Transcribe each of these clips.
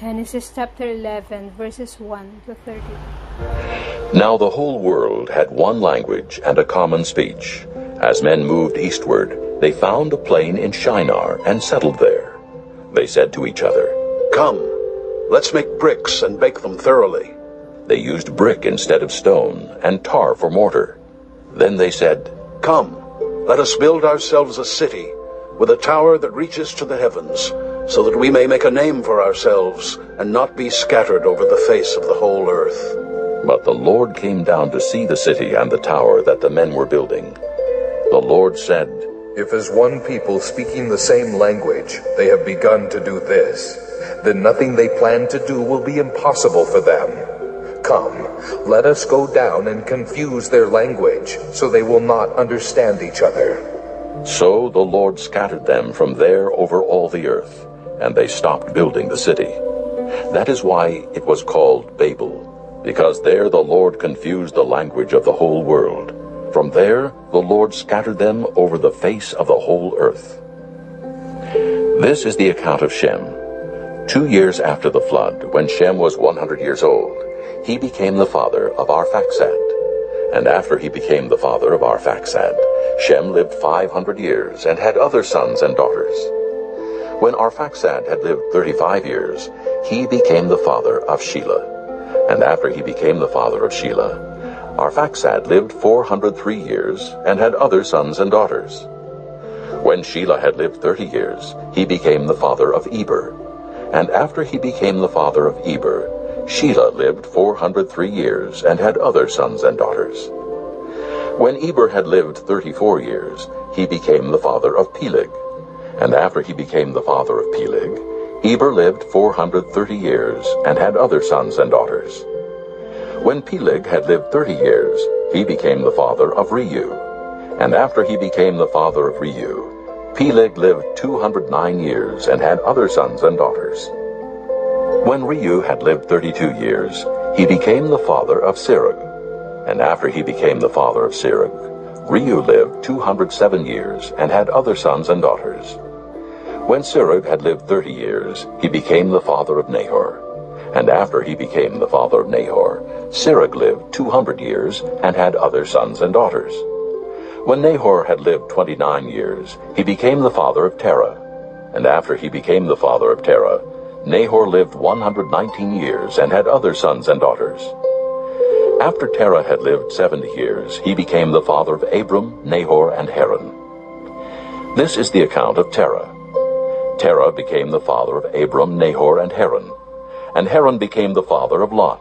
Genesis chapter 11, verses 1 to 30. Now the whole world had one language and a common speech. As men moved eastward, they found a plain in Shinar and settled there. They said to each other, "Come, let's make bricks and bake them thoroughly." They used brick instead of stone and tar for mortar. Then they said, "Come, let us build ourselves a city with a tower that reaches to the heavens, so that we may make a name for ourselves and not be scattered over the face of the whole earth." But the Lord came down to see the city and the tower that the men were building. The Lord said, "If as one people speaking the same language they have begun to do this, then nothing they plan to do will be impossible for them. Come, let us go down and confuse their language, so they will not understand each other." So the Lord scattered them from there over all the earth, and they stopped building the city. That is why it was called Babel, because there the Lord confused the language of the whole world. From there the Lord scattered them over the face of the whole earth. This is the account of Shem. 2 years after the flood, when Shem was 100 years old, he became the father of Arphaxad. And after he became the father of Arphaxad, Shem lived 500 years and had other sons and daughters. When Arphaxad had lived 35 years, he became the father of Shelah. And after he became the father of Shelah, Arphaxad lived 403 years and had other sons and daughters. When Shelah had lived 30 years, he became the father of Eber. And after he became the father of Eber, Shelah lived 403 years and had other sons and daughters. When Eber had lived 34 years, he became the father of Peleg. And after he became the father of Peleg, Eber lived 430 years and had other sons and daughters. When Peleg had lived 30 years, he became the father of Reu. And after he became the father of Reu, Peleg lived 209 years and had other sons and daughters. When Reu had lived 32 years, he became the father of Serug. And after he became the father of Serug, Reu lived 207 years and had other sons and daughters. When Serug had lived 30 years, he became the father of Nahor. And after he became the father of Nahor, Serug lived 200 years and had other sons and daughters. When Nahor had lived 29 years, he became the father of Terah. And after he became the father of Terah, Nahor lived 119 years and had other sons and daughters. After Terah had lived 70 years, he became the father of Abram, Nahor, and Haran. This is the account of Terah. Terah became the father of Abram, Nahor, and Haran. And Haran became the father of Lot.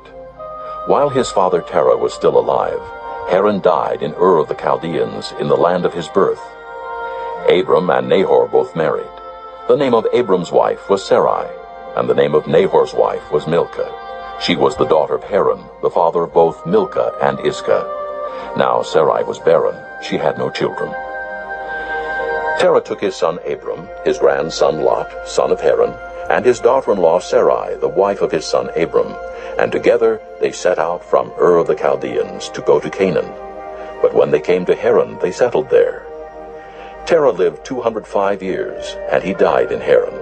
While his father Terah was still alive, Haran died in Ur of the Chaldeans in the land of his birth. Abram and Nahor both married. The name of Abram's wife was Sarai, and the name of Nahor's wife was Milcah. She was the daughter of Haran, the father of both Milcah and Iscah. Now Sarai was barren, she had no children. Terah took his son Abram, his grandson Lot, son of Haran, and his daughter-in-law Sarai, the wife of his son Abram, and together they set out from Ur of the Chaldeans to go to Canaan. But when they came to Haran, they settled there. Terah lived 205 years, and he died in Haran.